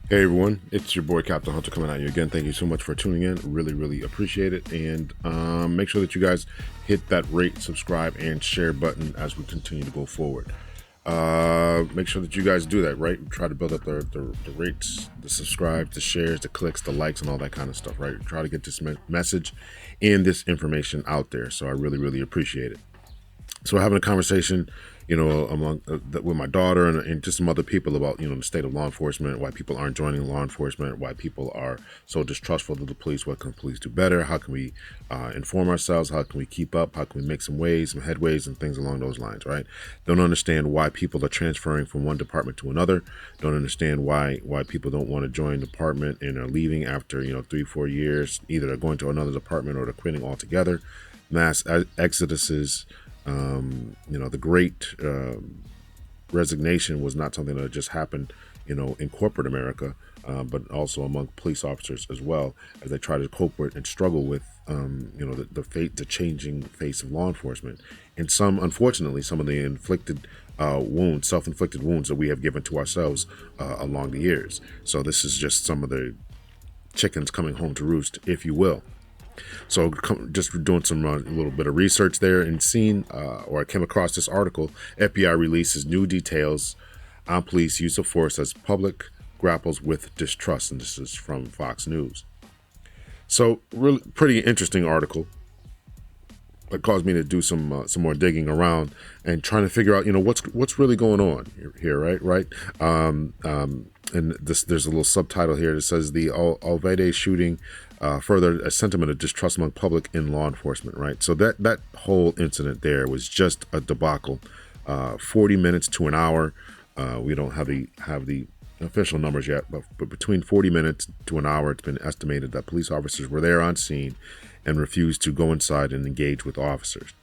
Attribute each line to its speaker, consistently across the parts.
Speaker 1: Hey everyone, it's your boy Captain Hunter coming at you again. Thank you so much for tuning in. Really appreciate it. And make sure that you guys hit that rate, subscribe, and share button as we continue to go forward. Make sure that you guys do that, right? Try to build up the rates, the subscribes, the shares, the clicks, the likes, and all that kind of stuff, right? Try to get this message and this information out there. So I really appreciate it. So we're having a conversation, among with my daughter and just some other people about, the state of law enforcement, why people aren't joining law enforcement, why people are so distrustful of the police. What can police do better? How can we inform ourselves? How can we keep up? How can we make some headways, and things along those lines, right? Don't understand why people are transferring from one department to another. Don't understand why people don't want to join the department and are leaving after 3-4 years. Either they're going to another department or they're quitting altogether. Mass exoduses. The great resignation was not something that just happened, in corporate America, but also among police officers as well, as they try to cope with and struggle with, the changing face of law enforcement. And unfortunately, some of the self-inflicted wounds that we have given to ourselves along the years. So this is just some of the chickens coming home to roost, if you will. So just doing some a little bit of research there and I came across this article. FBI releases new details on police use of force as public grapples with distrust. And this is from Fox News. So really pretty interesting article that caused me to do some more digging around and trying to figure out, what's really going on here, right? And there's a little subtitle here that says the Alvede shooting further a sentiment of distrust among public in law enforcement, right? So that whole incident there was just a debacle. 40 minutes to an hour. We don't have the official numbers yet, but between 40 minutes to an hour, it's been estimated that police officers were there on scene and refused to go inside and engage with officers.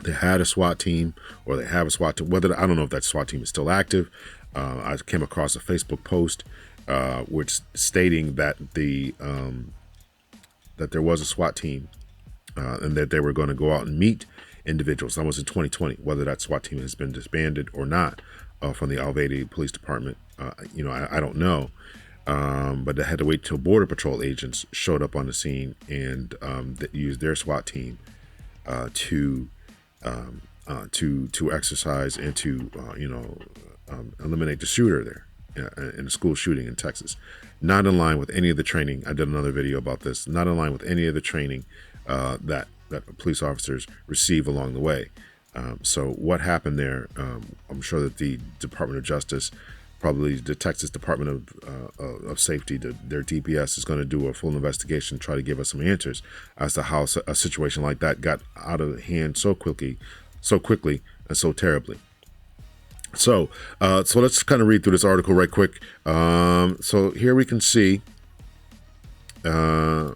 Speaker 1: They had a SWAT team, or they have a SWAT team. I don't know if that SWAT team is still active. I came across a Facebook post which stating that that there was a SWAT team and that they were going to go out and meet individuals. That was in 2020. Whether that SWAT team has been disbanded or not from the Alvede Police Department, I don't know. But they had to wait till Border Patrol agents showed up on the scene and that used their SWAT team to exercise and to eliminate the shooter there in a school shooting in Texas. Not in line with any of the training. I did another video about this. Not in line with any of the training that police officers receive along the way. So what happened there? I'm sure that the Department of Justice, probably the Texas Department of Safety, their DPS, is going to do a full investigation, try to give us some answers as to how a situation like that got out of hand so quickly, and so terribly. So let's kind of read through this article right quick. So here we can see that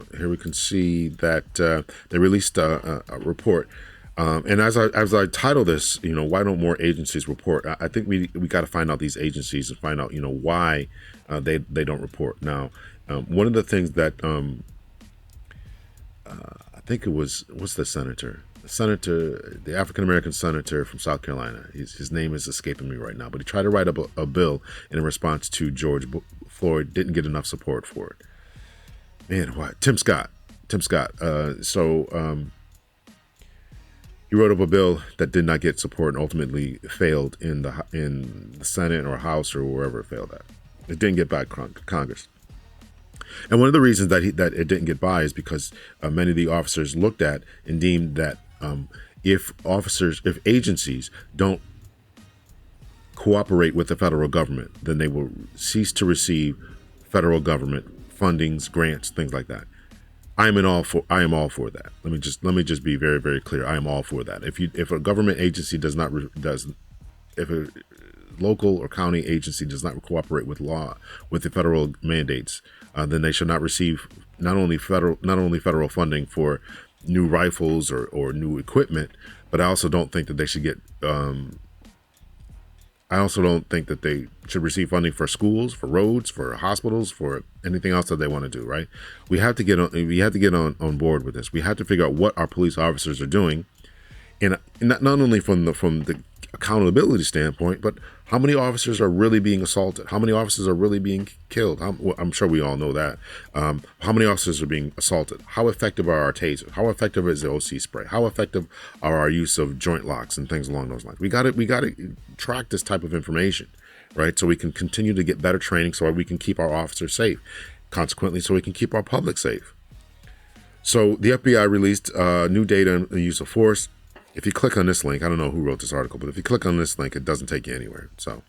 Speaker 1: they released a report. And as I title this, why don't more agencies report? I think we got to find out these agencies and find out, why they don't report. Now, one of the things that I think it was, what's the senator, the African-American senator from South Carolina. His name is escaping me right now, but he tried to write up a bill in response to George Floyd, didn't get enough support for it. Man, what? Tim Scott. He wrote up a bill that did not get support and ultimately failed in the Senate or House or wherever it failed at. It didn't get by Congress. And one of the reasons that it didn't get by is because many of the officers looked at and deemed that if agencies don't cooperate with the federal government, then they will cease to receive federal government fundings, grants, things like that. I am all for that. Let me just be very, very clear. I am all for that. If a government agency if a local or county agency does not cooperate with the federal mandates, then they should not receive not only federal funding for new rifles or new equipment, but I also don't think that they should get. I also don't think that they should receive funding for schools, for roads, for hospitals, for anything else that they want to do. Right? We have to get on board with this. We have to figure out what our police officers are doing, and not only from the accountability standpoint, but how many officers are really being assaulted? How many officers are really being killed? Well, I'm sure we all know that. How many officers are being assaulted? How effective are our tasers? How effective is the OC spray? How effective are our use of joint locks and things along those lines? We got to track this type of information, right? So we can continue to get better training, so we can keep our officers safe. Consequently, so we can keep our public safe. So the FBI released new data on the use of force. If you click on this link, I don't know who wrote this article, but if you click on this link, it doesn't take you anywhere. So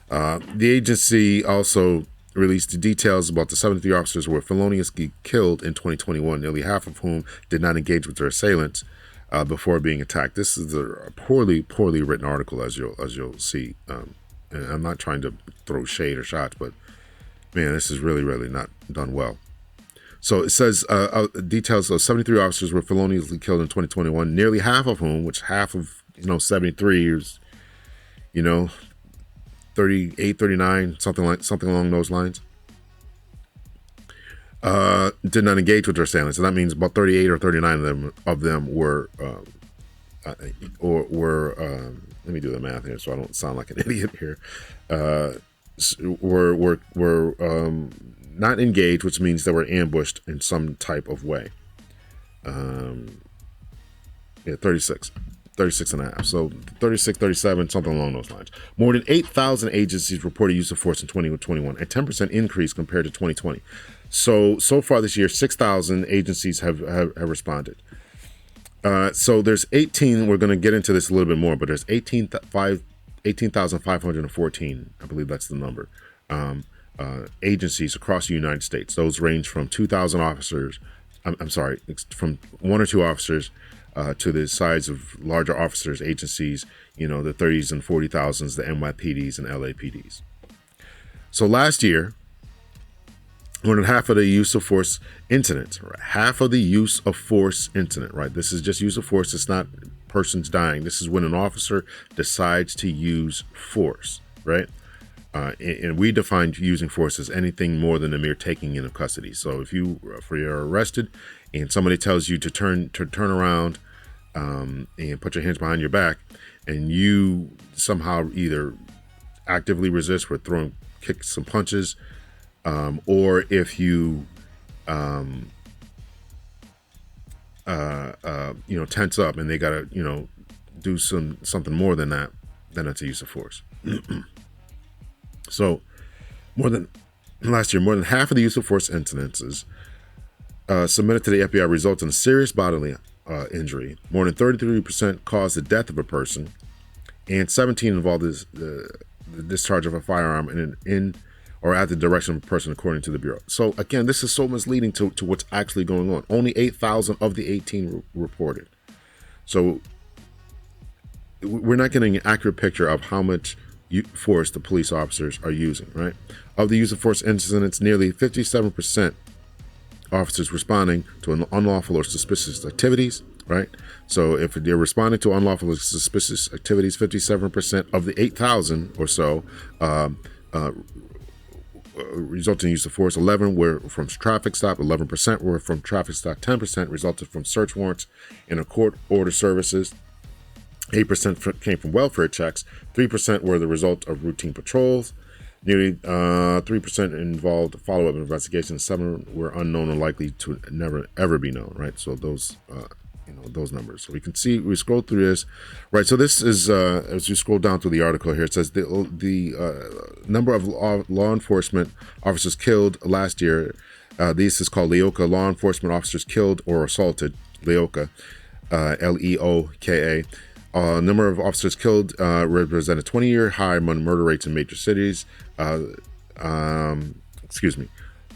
Speaker 1: the agency also released the details about the 73 officers who were feloniously killed in 2021, nearly half of whom did not engage with their assailants before being attacked. This is a poorly written article, as you'll see. And I'm not trying to throw shade or shots, but man, this is really not done well. So it says details of 73 officers were feloniously killed in 2021, nearly half of whom, which half of 73 is 38, 39, something along those lines, did not engage with their assailants. So that means about 38 or 39 of them were let me do the math here so I don't sound like an idiot here. Were not engaged, which means they were ambushed in some type of way. 36 and a half. So 36, 37, something along those lines. More than 8,000 agencies reported use of force in 2021, a 10% increase compared to 2020. So far this year, 6,000 agencies have responded. So there's 18, we're going to get into this a little bit more, but there's 18,514, I believe that's the number, agencies across the United States. Those range from 2,000 officers, from 1 or 2 officers to the size of larger officers, agencies, the 30s and 40,000s, the NYPDs and LAPDs. So last year, more than half of the use of force incidents, right? Half of the use of force incident, right? This is just use of force. It's not persons dying. This is when an officer decides to use force, right? And we define using force as anything more than a mere taking in of custody. So if you're arrested and somebody tells you to turn around and put your hands behind your back, and you somehow either actively resist with throwing kicks and punches, or if you tense up and they gotta do something more than that, then it's a use of force. So last year, more than half of the use of force incidences submitted to the FBI resulted in serious bodily injury. More than 33% caused the death of a person, and 17 involved the discharge of a firearm in or at the direction of a person, according to the Bureau. So again, this is so misleading to what's actually going on. Only 8,000 of the 18 reported. So we're not getting an accurate picture of how much force the police officers are using, right? Of the use of force incidents, nearly 57% officers responding to unlawful or suspicious activities, right? So if they're responding to unlawful or suspicious activities, 57% of the 8,000 or so resulting in use of force. 11 were from traffic stop, 11% were from traffic stop, 10% resulted from search warrants and a court order services, 8% came from welfare checks, 3% were the result of routine patrols, nearly 3% involved follow-up investigations, 7 were unknown or likely to never ever be known, right? So those those numbers. So we can see, we scroll through this, right? So this is, as you scroll down through the article here, it says the number of law enforcement officers killed last year. This is called LEOKA, law enforcement officers killed or assaulted, LEOKA, LEOKA. Number of officers killed represent a 20-year high among murder rates in major cities. The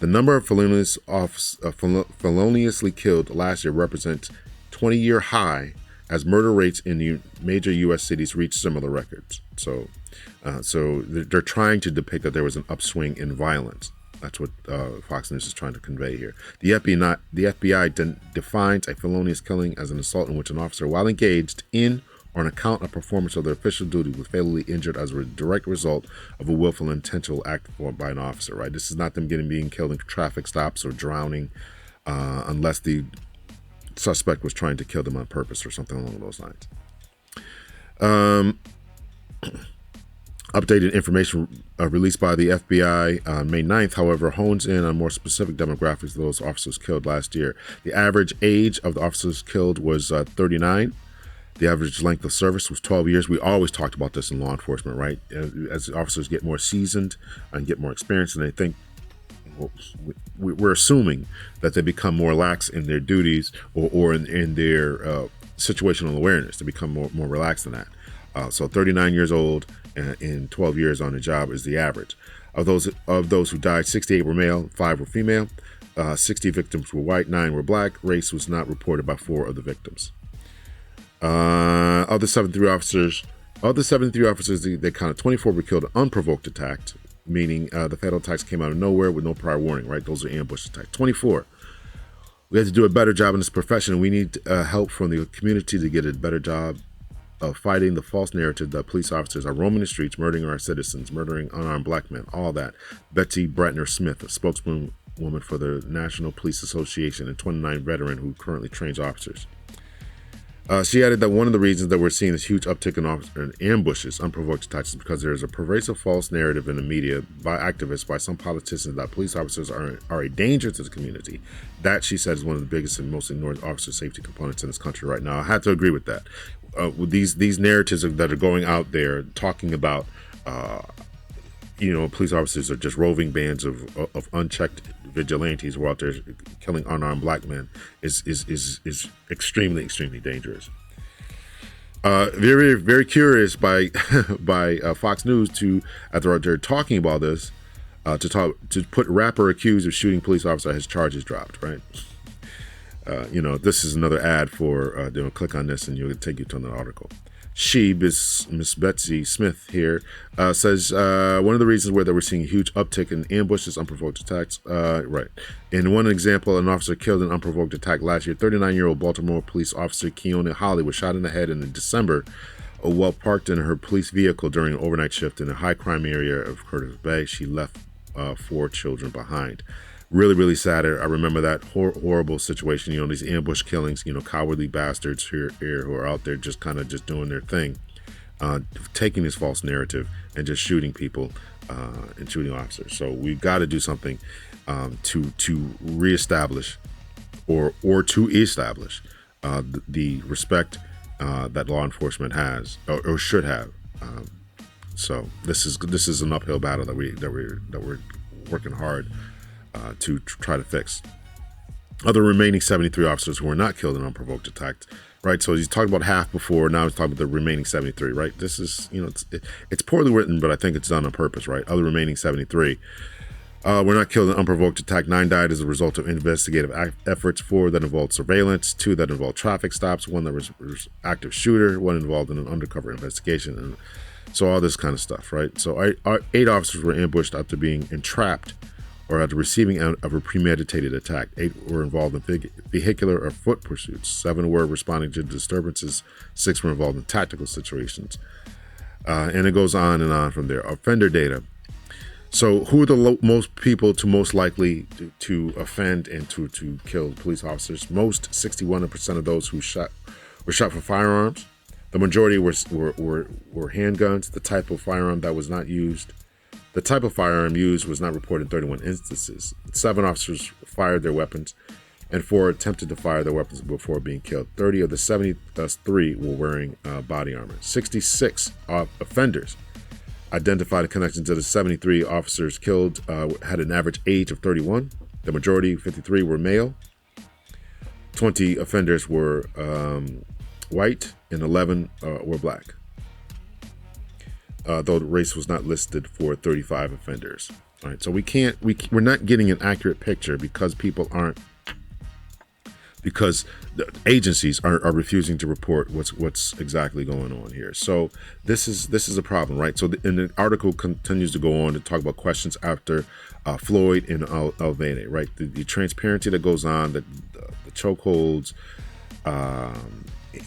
Speaker 1: number of feloniously killed last year represents 20-year high as murder rates in the major U.S. cities reach similar records. So they're trying to depict that there was an upswing in violence. That's what Fox News is trying to convey here. The FBI defines a felonious killing as an assault in which an officer, while engaged in or on account of performance of their official duty, was fatally injured as a direct result of a willful and intentional act performed by an officer, right? This is not them being killed in traffic stops or drowning, unless the suspect was trying to kill them on purpose or something along those lines. Updated information released by the FBI on May 9th, however, hones in on more specific demographics of those officers killed last year. The average age of the officers killed was 39. The average length of service was 12 years. We always talked about this in law enforcement, right? As officers get more seasoned and get more experience, and they think, we're assuming that they become more lax in their duties or in their situational awareness. They become more relaxed than that. So 39 years old and 12 years on the job is the average. Of those who died, 68 were male, 5 were female. 60 victims were white, 9 were black. Race was not reported by 4 of the victims. Of the 73 officers, they counted 24 were killed in unprovoked attacks, meaning the fatal attacks came out of nowhere with no prior warning, right? Those are ambush attacks. 24. We have to do a better job in this profession. We need help from the community to get a better job of fighting the false narrative that police officers are roaming the streets, murdering our citizens, murdering unarmed black men, all that. Betsy Bratner Smith, a spokeswoman for the National Police Association and 29 veteran who currently trains officers. She added that one of the reasons that we're seeing this huge uptick in ambushes, unprovoked attacks, is because there is a pervasive false narrative in the media by activists, by some politicians, that police officers are a danger to the community. That, she said, is one of the biggest and most ignored officer safety components in this country right now. I have to agree with that. With these narratives that are going out there talking about, police officers are just roving bands of unchecked vigilantes who are out there killing unarmed black men is extremely, extremely dangerous. Very, very curious by Fox News after they're talking about this, to put rapper accused of shooting police officer has charges dropped, right? This is another ad for click on this and it'll take you to another article. Miss Betsy Smith here, says one of the reasons where we're seeing a huge uptick in ambushes, unprovoked attacks, right. In one example, an officer killed in an unprovoked attack last year. 39-year-old Baltimore police officer Keona Holly was shot in the head in December while parked in her police vehicle during an overnight shift in a high-crime area of Curtis Bay. She left 4 children behind. Really, really sad. I remember that horrible situation, these ambush killings, cowardly bastards here who are out there just doing their thing, taking this false narrative and just shooting people and shooting officers. So we've got to do something to reestablish or to establish the respect that law enforcement has or should have. So this is an uphill battle that we're working hard to try to fix. Other remaining 73 officers who were not killed in unprovoked attacks, right? So he's talked about half before, now he's talking about the remaining 73, right? This is, it's poorly written, but I think it's done on purpose, right? Other remaining 73 were not killed in unprovoked attack. 9 died as a result of investigative efforts, 4 that involved surveillance, 2 that involved traffic stops, 1 that was active shooter, 1 involved in an undercover investigation, and so all this kind of stuff, right? So 8 officers were ambushed after being entrapped or at the receiving end of a premeditated attack. 8 were involved in vehicular or foot pursuits. 7 were responding to disturbances. 6 were involved in tactical situations. And it goes on and on from there. Offender data. So who are the most people most likely to offend and to kill police officers? Most, 61% of those who were shot for firearms. The majority were handguns. The type of firearm that was not used. The type of firearm used was not reported in 31 instances. 7 officers fired their weapons, and 4 attempted to fire their weapons before being killed. 30 of the 73 were wearing body armor. 66 offenders identified a connection to the 73 officers killed had an average age of 31. The majority, 53, were male. 20 offenders were white, and 11 were black. Though the race was not listed for 35 offenders. All right, so we're not getting an accurate picture because the agencies are refusing to report what's exactly going on here. So this is a problem, right? So and the article continues to go on to talk about questions after Floyd and Alveda, right? The transparency that goes on, the chokeholds,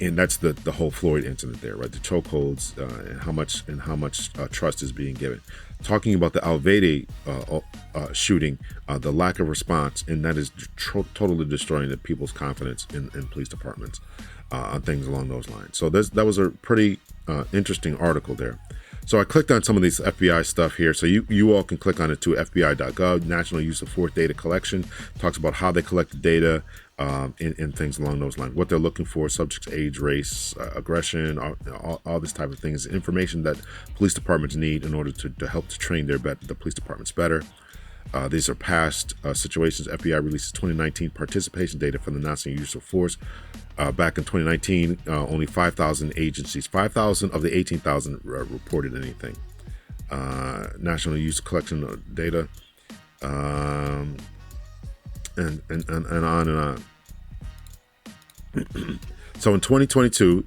Speaker 1: and that's the whole Floyd incident there, right? The chokeholds and how much trust is being given. Talking about the Alveda shooting, the lack of response, and that is totally destroying the people's confidence in police departments on things along those lines. So that was a pretty interesting article there. So I clicked on some of these FBI stuff here. So you all can click on it too. FBI.gov, National Use of Force Data Collection, talks about how they collect the data and things along those lines. What they're looking for, subject's age, race, aggression, all this type of things. Information that police departments need in order to help to train the police departments better. These are past situations. FBI releases 2019 participation data for the National Use of Force. Back in 2019, only 5,000 agencies, 5,000 of the 18,000 reported anything. National Use Collection of data, and on and on. So in 2022,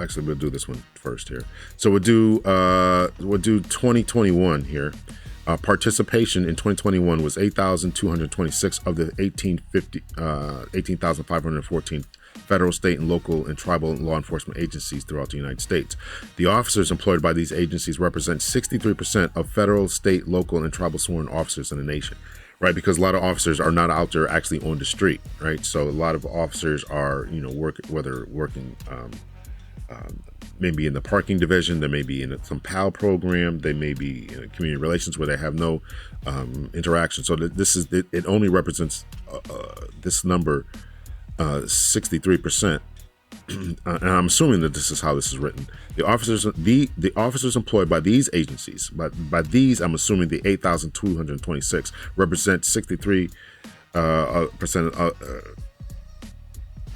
Speaker 1: actually we'll do this one first here. So we'll do 2021 here. Participation in 2021 was 8,226 of the 18,514 federal, state, and local and tribal law enforcement agencies throughout the United States. The officers employed by these agencies represent 63% of federal, state, local, and tribal sworn officers in the nation, right? Because a lot of officers are not out there actually on the street, right? So a lot of officers are, working maybe in the parking division, they may be in some PAL program, they may be in community relations where they have no interaction. So it only represents this number, 63%. And I'm assuming that this is how this is written. The officers employed by these agencies, by these, I'm assuming the 8,226 represent 63%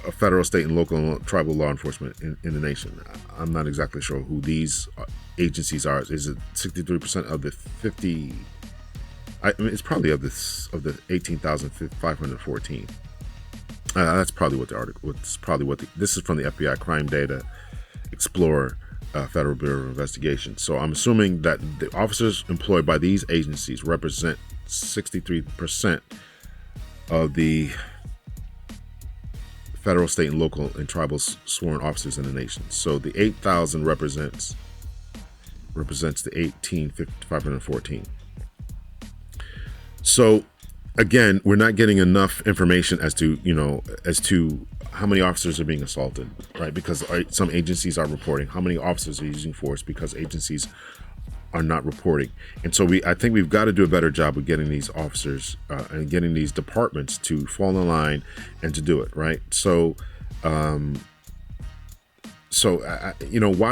Speaker 1: of federal, state, and local and tribal law enforcement in the nation. I'm not exactly sure who these agencies are. Is it 63% of the 50? It's probably of the 18,514. That's probably what the article. This is from the FBI Crime Data Explorer, Federal Bureau of Investigation. So I'm assuming that the officers employed by these agencies represent 63% of the federal, state, and local and tribal sworn officers in the nation. So the 8,000 represents the 18,514. So again, we're not getting enough information as to how many officers are being assaulted, right? Because some agencies are reporting how many officers are using force because agencies are not reporting. And so I think we've got to do a better job of getting these officers and getting these departments to fall in line and to do it, right? So, why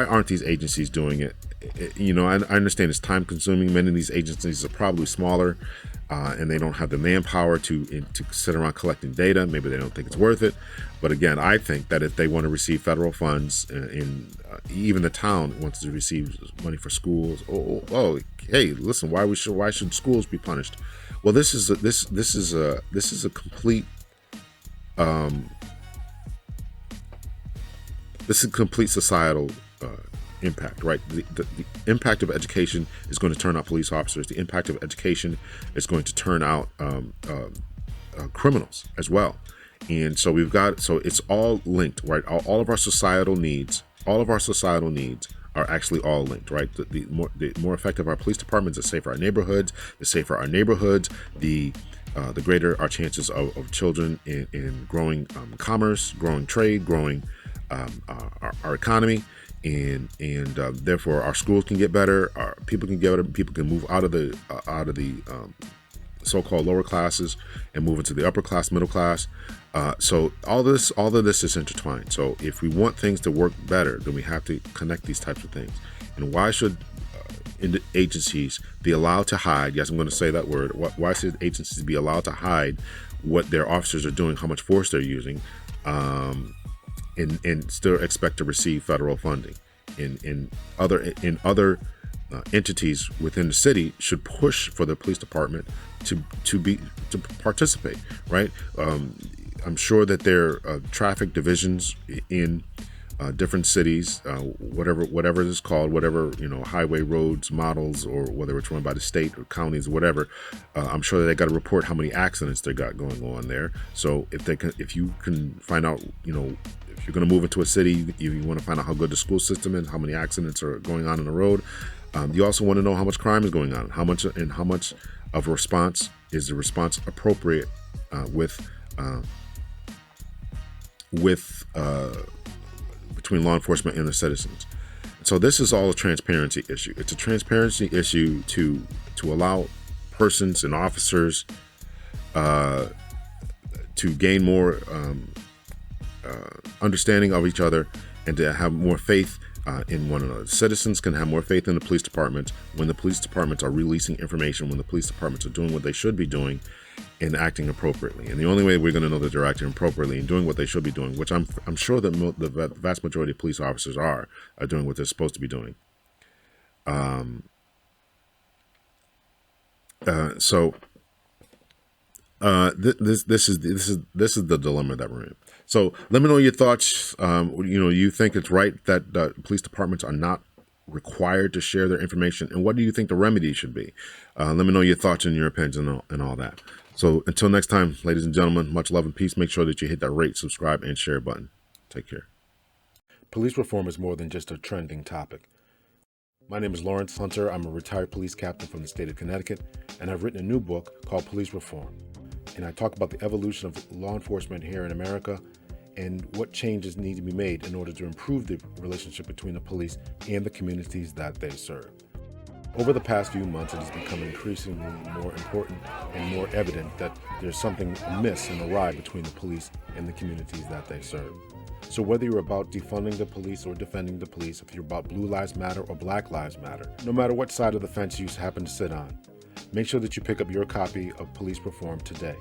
Speaker 1: aren't these agencies doing it? I understand it's time consuming. Many of these agencies are probably smaller and they don't have the manpower to sit around collecting data. Maybe they don't think it's worth it. But again, I think that if they want to receive federal funds, even the town wants to receive money for schools. Hey, listen, why should schools be punished? Well, this is a complete societal impact, right? The impact of education is going to turn out police officers. The impact of education is going to turn out criminals as well. And so it's all linked, right? All of our societal needs are actually all linked, right? The more effective our police departments, the safer our neighborhoods. The safer our neighborhoods, the greater our chances of children in growing commerce, growing trade, growing our economy. And therefore our schools can get better, our people can get better, people can move out of the so-called lower classes and move into the upper class, middle class. So all of this is intertwined. So if we want things to work better, then we have to connect these types of things. And why should agencies be allowed to hide? Yes, I'm going to say that word. Why should agencies be allowed to hide what their officers are doing, how much force they're using, and still expect to receive federal funding? In other entities within the city should push for the police department to participate, right? I'm sure that there are traffic divisions in different cities, whatever it is called, whatever, highway roads models, or whether it's run by the state or counties, whatever. I'm sure that they got to report how many accidents they got going on there. So if you can find out, if you're going to move into a city, you want to find out how good the school system is, how many accidents are going on the road. You also want to know how much crime is going on, how much of a response is the response appropriate between law enforcement and the citizens. So this is all a transparency issue. It's a transparency issue to allow persons and officers to gain more understanding of each other and to have more faith in one another. Citizens can have more faith in the police department when the police departments are releasing information, when the police departments are doing what they should be doing and acting appropriately. And the only way we're going to know that they're acting appropriately and doing what they should be doing, which I'm sure that the vast majority of police officers are doing what they're supposed to be doing. This is the dilemma that we're in. So let me know your thoughts. You think it's right that police departments are not required to share their information, and what do you think the remedy should be? Let me know your thoughts and your opinions and all that. So until next time, ladies and gentlemen, much love and peace. Make sure that you hit that rate, subscribe, and share button. Take care. Police reform is more than just a trending topic. My name is Lawrence Hunter. I'm a retired police captain from the state of Connecticut, and I've written a new book called Police Reform. And I talk about the evolution of law enforcement here in America and what changes need to be made in order to improve the relationship between the police and the communities that they serve. Over the past few months, it has become increasingly more important and more evident that there's something amiss and awry between the police and the communities that they serve. So whether you're about defunding the police or defending the police, if you're about Blue Lives Matter or Black Lives Matter, no matter what side of the fence you happen to sit on, make sure that you pick up your copy of Police Reform today.